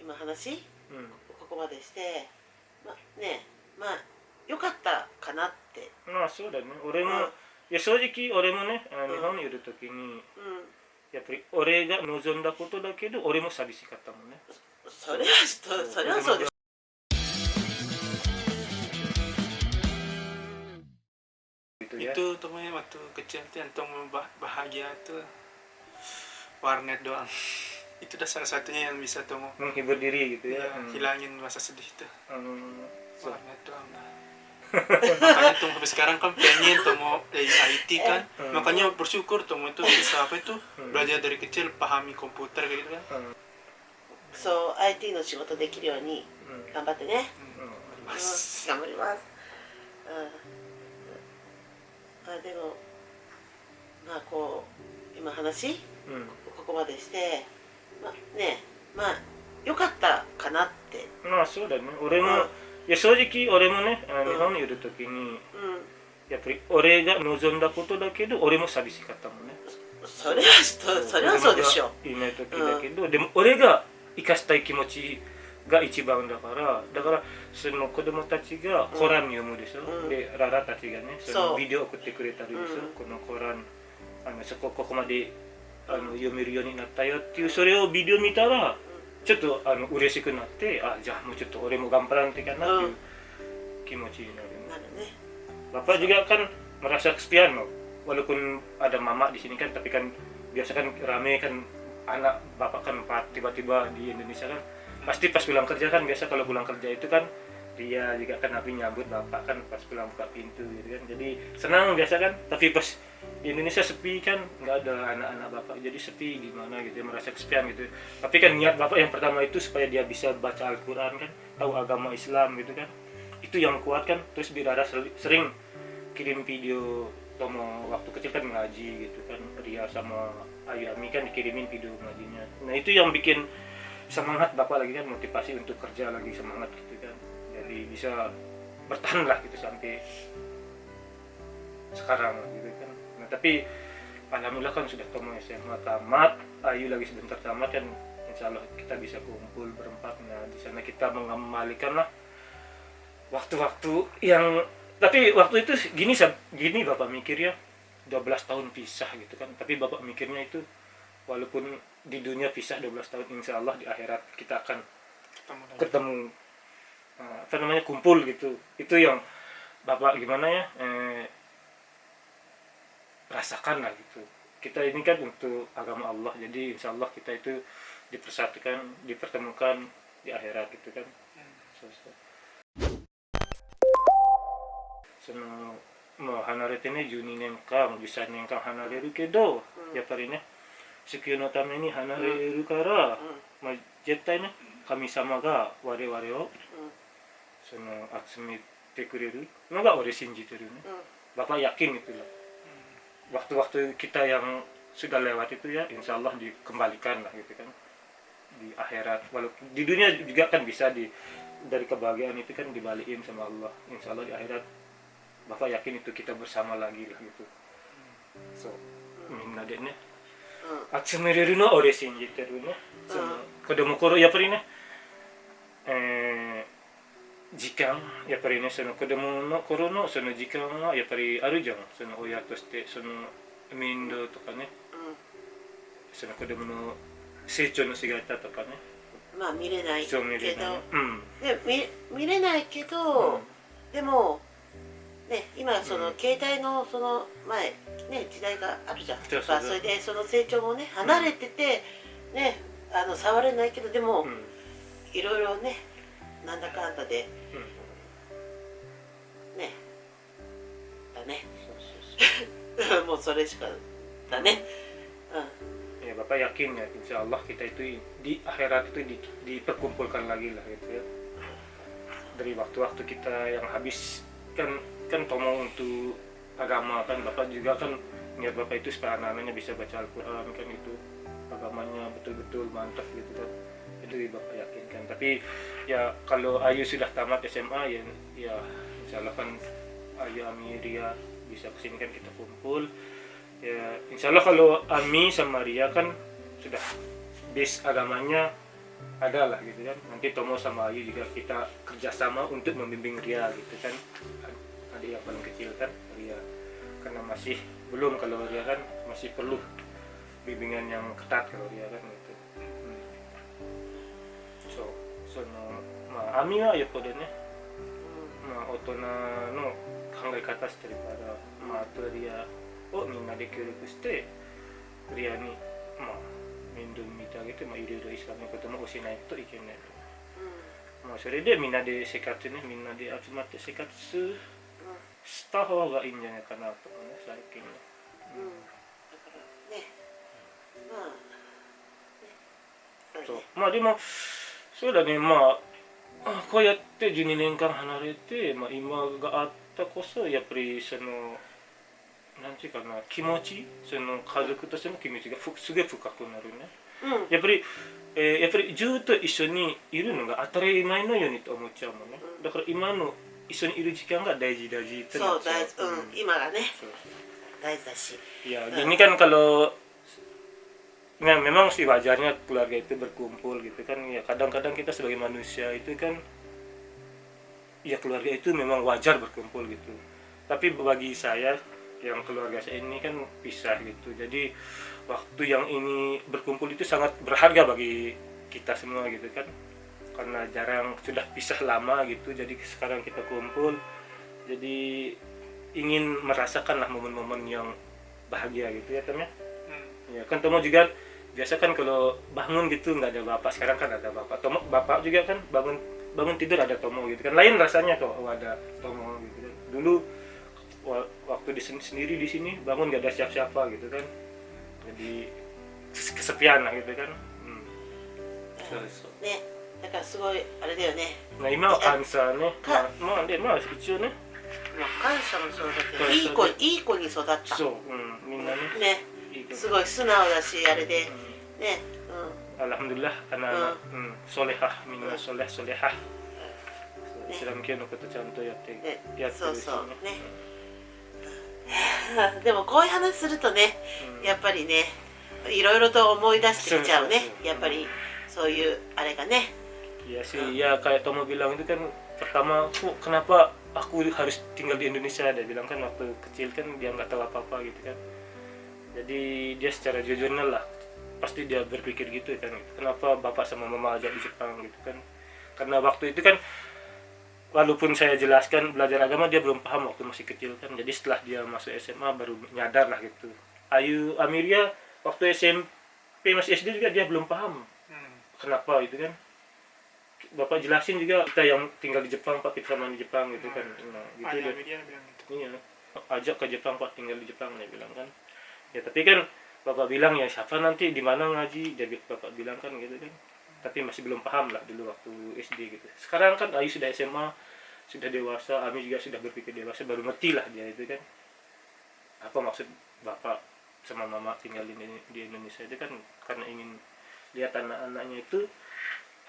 今話うん、ここまでして、良かったかなって。まあそうだね。俺も、うんいや正直俺もね、うん日本にいる時に、うんやっぱり俺が望んだことだけど、俺も寂しかったもんね。それはそうでしょ。Gitu ya. Itu temennya waktu kecil tuh yang Tom bahagia tuh warnet doang. Itu udah salah satunya yang bisa Tom Menghibur diri gitu ya. hilangin rasa sedih tuh. So. Warnet doang lah. Makanya Tom sampai sekarang kan pengen Tom mau IT kan. Makanya bersyukur Tom itu bisa apa itu belajar dari kecil pahami komputer kayak gitu kan. そう IT の仕事できるように頑張ってね。頑張ります。でもこう今話ここまでして良かったかなって。まあそうだね。俺も、いや正直俺もね、日本にいる時に、やっぱり俺が望んだことだけど、俺も寂しかったもんね。それはそうでしょ。いない時だけど、でも俺が生かしたい気持ちが一番だから、その子供たちがコラン読むでしょ。でララたちがね、そのビデオ送ってくれたりでしょ。このコランここまで読めるようになったよっていう、それをビデオ見たらちょっと嬉しくなって、じゃあもうちょっと俺も頑張らなきゃいけないなっていう気持ちになるね。Bapak juga kan merasa kesepian loh, walaupun ada mama di sini kan, tapi kan biasa kan rame kan, anak bapak kan tiba-tiba di Indonesia kan, pasti pas pulang kerja kan, biasa kalau pulang kerja itu kan dia juga kan habis nyambut bapak kan pas pulang buka pintu gitu kan, jadi senang biasa kan. Tapi pas di Indonesia sepi kan, nggak ada anak-anak bapak, jadi sepi gimana gitu, merasa kesepian gitu. Tapi kan niat bapak yang pertama itu supaya dia bisa baca Al-Quran kan, tahu agama Islam gitu kan, itu yang kuat kan. Terus Birara sering kirim video Tomo waktu kecil kan ngaji gitu kan, Ria sama Ayu Ami kan dikirimin video ngajinya. Nah itu yang bikin semangat bapak lagi kan, motivasi untuk kerja lagi, semangat gitu kan, jadi bisa bertahan lah gitu sampai sekarang gitu kan. Nah tapi alhamdulillah kan sudah Tomo SMA tamat, Ayu lagi sebentar tamat kan, insya Allah kita bisa kumpul berempat. Nah di sana kita mengembalikan lah waktu-waktu yang, tapi waktu itu gini bapak mikir ya, 12 tahun pisah gitu kan, tapi bapak mikirnya itu walaupun di dunia pisah 12 tahun, insya Allah di akhirat kita akan ketemu kumpul gitu. Itu yang bapak gimana ya, rasakan lah gitu. Kita ini kan untuk agama Allah, jadi insya Allah kita itu dipersatukan, dipertemukan di akhirat gitu kan. Mau 離れてね12年間13年間離れるけど、やっぱりね地球のために離れるから、絶対ね神様が我々を集めてくれるのが俺信じてるね。Bapak yakin itu loh. Waktu-waktu kita yang sudah lewat itu ya, insya Allah dikembalikan lah gitu kan di akhirat. Walaupun di dunia juga kan bisa dari kebahagiaan itu kan dibalikin sama Allah. Insya Allah di akhirat Bapak yakin itu kita bersama lagi lah gitu. So, みんなでね、集めれるのは俺信じてるね。子供頃やっぱりね、時間やっぱりね、その子供の頃のその時間はやっぱりあるじゃん。その親としてその面倒とかね、その子供の成長の姿とかね。見れないけど、見れないけど、でもね、今その携帯のその前ね時代があるじゃん。それでその成長もね離れててね、触れないけど、でもいろいろねなんだかんだでねだね。もうそれしかだね。Ya Bapak yakin ya, insya Allah kita itu di akhirat itu diperkumpulkan lagi lah gitu ya. Dari waktu-waktu kita yang habis kan Tomo untuk agama kan, Bapak juga kan niat Bapak itu supaya anak-anaknya bisa baca Al-Quran kan, itu agamanya betul-betul mantap gitu kan, itu Bapak yakinkan. Tapi ya kalau Ayu sudah tamat SMA ya insya Allah kan Ayu, Ami, Ria bisa kesini kan, kita kumpul ya. Insya Allah kalau Ami sama Ria kan sudah base agamanya ada lah gitu kan. Nanti Tomo sama Ayu juga kita kerjasama untuk membimbing Ria gitu kan. Adik yang paling kecil kan Ria, karena masih belum, kalau Ria kan masih perlu bimbingan yang ketat kalau Ria kan gitu. So no amiはよっぽどね、大人の考え方してるから、あとリアをみんなで協力してリアに面倒見てあげて、いろいろイスラムのことも教えないといけないと、それでみんなで生活ね、みんなで集まって生活した方がいいんじゃないかなと思うね、最近は。だからね、そうでもそうだね、こうやって12年間離れて、今があったこそやっぱりそのなんていうかな、気持ち、その家族としての気持ちがすごい深くなるね。やっぱりずっと一緒にいるのが当たり前のようにと思っちゃうもんね。だから今の一緒にいる時間が大事ってなっちゃう。そう大事、今がね大事だし。Ya gini kan kalau memang sih wajarnya keluarga itu berkumpul gitu kan ya, kadang-kadang kita sebagai manusia itu kan ya keluarga itu memang wajar berkumpul gitu, tapi bagi saya yang keluarga saya ini kan pisah gitu, jadi waktu yang ini berkumpul itu sangat berharga bagi kita semua gitu kan, karena jarang, sudah pisah lama gitu, jadi sekarang kita kumpul, jadi ingin merasakan lah momen-momen yang bahagia gitu ya Tom ya. Ya kan Tomo juga biasa kan kalau bangun gitu nggak ada bapak, sekarang kan ada bapak. Tomo bapak juga kan bangun tidur ada Tomo gitu kan, lain rasanya kalau ada Tomo gitu kan. Dulu waktu sendiri di sini bangun nggak ada siapa-siapa gitu kan, jadi kesepian lah gitu kan. Ne, だからすごいあれだよね。今は感謝ね。一応ね。感謝もそうだけど、いい子に育った。そう、みんなね。すごい素直だし、あれで、ね、Alhamdulillah anak-anak solehah, minna solehah. Islam系のことちゃんとやってるしね。でもこういう話するとね、やっぱりね、いろいろと思い出してきちゃうね。やっぱりそういうあれがね。Iya sih, ya kayak Tomo bilang itu kan pertama, kenapa aku harus tinggal di Indonesia, dia bilang kan waktu kecil kan dia nggak tahu apa-apa gitu kan. Jadi dia secara jujurnya lah pasti dia berpikir gitu kan, kenapa bapak sama mama ajak di Jepang gitu kan, karena waktu itu kan walaupun saya jelaskan belajar agama dia belum paham waktu masih kecil kan, jadi setelah dia masuk SMA baru nyadar lah gitu. Ayu Amiria waktu SMP masih SD juga dia belum paham kenapa itu kan, bapak jelasin juga kita yang tinggal di Jepang, Pak kita sama di Jepang gitu kan, gitu dia bilang gitu. Iya, ajak ke Jepang Pak, tinggal di Jepang, dia bilang kan. Ya tapi kan bapak bilang ya siapa nanti di mana ngaji, jadi bapak bilang kan gitu kan, tapi masih belum paham lah dulu waktu SD gitu. Sekarang kan Ayu sudah SMA, sudah dewasa, Ami juga sudah berpikir dewasa, baru ngerti lah dia itu kan apa maksud bapak sama mama tinggal di Indonesia itu kan, karena ingin lihat anak-anaknya itu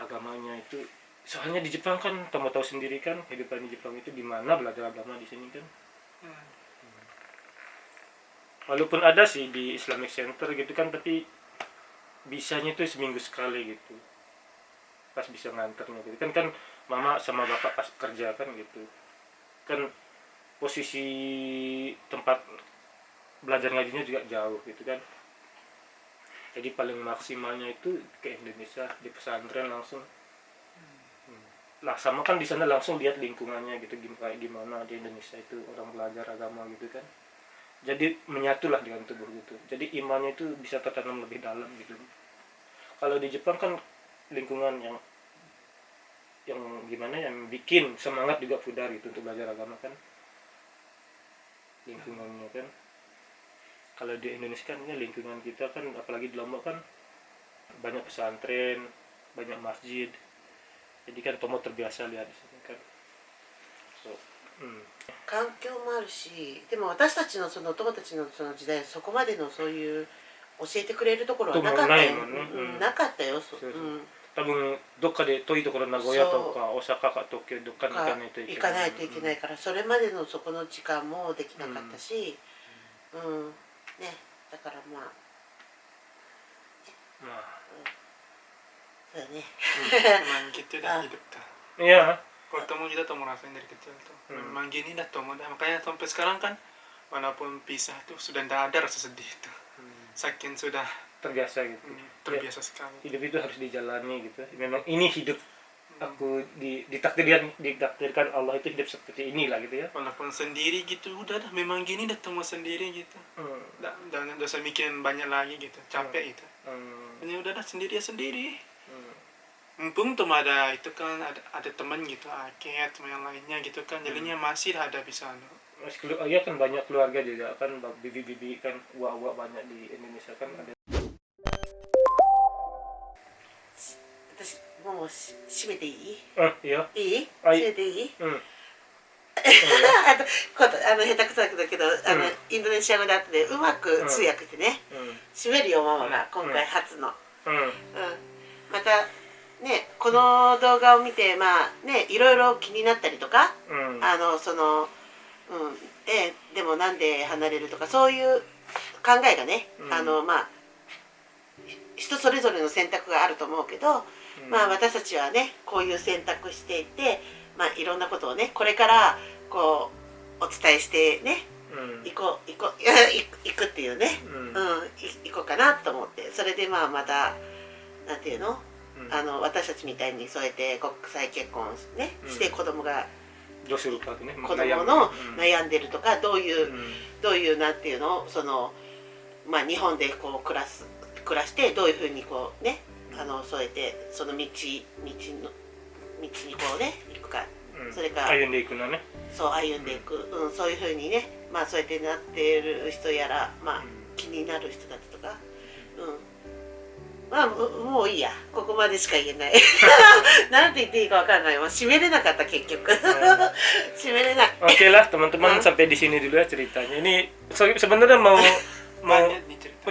agamanya itu, soalnya di Jepang kan Tomo tahu sendiri kan kehidupan di Jepang itu gimana belajar agama di sini kan. Walaupun ada sih di Islamic Center gitu kan, tapi bisanya tuh seminggu sekali gitu, pas bisa nganternya gitu kan mama sama bapak pas kerja kan gitu kan, posisi tempat belajar ngajinya juga jauh gitu kan, jadi paling maksimalnya itu ke Indonesia di pesantren langsung lah, sama kan di sana langsung lihat lingkungannya gitu kayak gimana di Indonesia itu orang belajar agama gitu kan, jadi menyatulah dengan tubuh gitu, jadi imannya itu bisa tertanam lebih dalam gitu. Kalau di Jepang kan lingkungan yang gimana, yang bikin semangat juga pudar gitu untuk belajar agama kan, lingkungannya kan. Kalau di Indonesia kan ya lingkungan kita kan, apalagi di Lombok kan banyak pesantren, banyak masjid, jadi kan Tomo terbiasa lihat di sini kan. So, 環境もあるし、でも私たちのその友達のその時代はそこまでのそういう教えてくれるところはなかったよ。なかったよ。多分どっかで遠いところ、名古屋とか大阪か東京どっかに行かないといけない。行かないといけないから、それまでのそこの時間もできなかったし、ね、だからまあ、そうだね。 Memang gitu dah hidup tuh. Iya. Kalau temu kita tuh ngerasain dari kecil tuh. Memang gini dah temu dah. Makanya sampai sekarang kan walaupun pisah tuh sudah tidak ada rasa sedih tuh. Saking sudah Terbiasa gitu. terbiasa sekali. Hidup itu harus dijalani gitu. Memang ini hidup aku ditakdirkan Allah itu hidup seperti inilah gitu ya. Walaupun sendiri gitu udah dah memang gini dah temu sendiri gitu. Jangan usah mikirin banyak lagi gitu. Capek gitu. Hanya udah dah sendiri ya sendiri. Mumpung tuh ada itu kan ada teman gitu, aket sama yang lainnya gitu kan. Jadinya masih ada bisa Mas ya kan banyak keluarga juga kan, bibi-bibi kan, uwa-uwa banyak di Indonesia kan ada. 私もう閉めていい？ いいよ。いい？はい閉めていい？うん。あと下手くそだけどインドネシア語で後でうまく通訳してね、閉めるよママが今回初の。またねこの動画を見てまあねいろいろ気になったりとか、でもなんで離れるとかそういう考えがね、まあ人それぞれの選択があると思うけど、まあ私たちはねこういう選択していて、まあいろんなことをねこれからこうお伝えしてね、行くっていうね、行こうかなと思って、それでまあまたなんていうの、私たちみたいにそうやって国際結婚ねして子供がどうするかね、子供の悩んでるとかどういうなんていうのまあ日本でこう暮らしてどういうふうにこうねそうやってその道にこうね行くか、それから歩んでいくのね。そう歩んでいく、そういうふうにねまあそうやってなっている人やらまあ気になる人たちとか、まあもういいや、ここまでしか言えないなんて言っていいかわかんない、もう締めれなかった結局締めれない。 Oke lah teman-teman, sampai di sini dulu ya ceritanya. Ini sebenarnya mau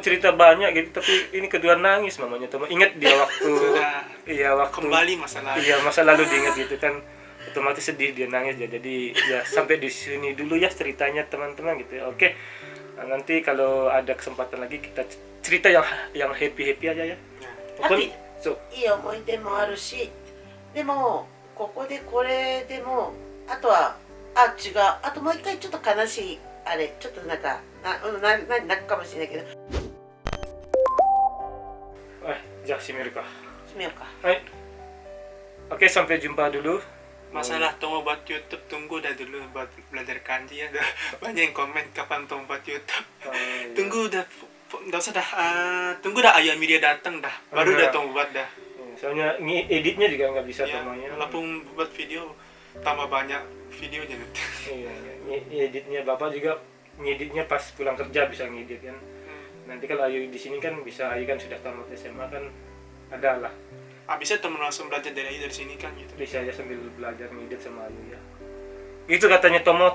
cerita banyak gitu, tapi ini kedua nangis mamanya teman. Ingat dia waktu waktu kembali masa lalu. Iya, masa lalu diingat gitu kan, otomatis sedih, dia nangis ya. Jadi ya sampai di sini dulu ya ceritanya teman-teman gitu ya. Oke. Nah, nanti kalau ada kesempatan lagi kita cerita yang happy aja ya. そう。いい思い出もあるし、でもここでこれでもあとは違う、あともう一回ちょっと悲しいあれちょっとなんか泣くかもしれないけど。はい、じゃあ閉めるか。閉めようか。はい。Oke, sampai jumpa dulu. Masalah tunggu buat YouTube, tunggu dah dulu buat belajar kanji ya. Banyak yang komen kapan tunggu buat YouTube. Tunggu dah, nggak usah dah. Tunggu dah ayah media datang dah, baru dah tunggu buat dah. Soalnya editnya juga nggak bisa Ya, semuanya. walaupun buat video tambah banyak videonya nanti. Iya, editnya bapak juga ngeditnya pas pulang kerja bisa ngedit kan. Nanti kalau Ayu di sini kan bisa, Ayu kan sudah tamat SMA kan ada lah. Abisnya temen langsung belajar dari sini kan gitu. Bisa aja sambil belajar ngedit sama Ayu ya. Gitu katanya Tomo.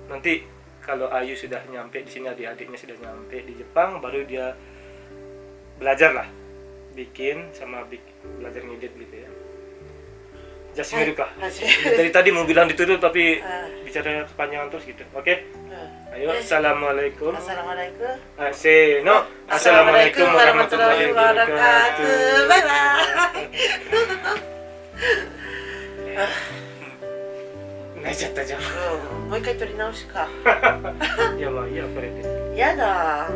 Nanti kalau Ayu sudah nyampe di sini, adik-adiknya sudah nyampe di Jepang, baru dia belajar lah bikin sama belajar ngedit gitu ya. Jasmiru kah? Dari tadi mau bilang ditutup tapi bicara kepanjangan terus gitu. Oke? Ayo, assalamualaikum. Assalamualaikum. Seno. Assalamualaikum warahmatullahi wabarakatuh. Bye bye. 泣いちゃったじゃん。もう一回撮り直しか。いやまあいいやこれで。やだ。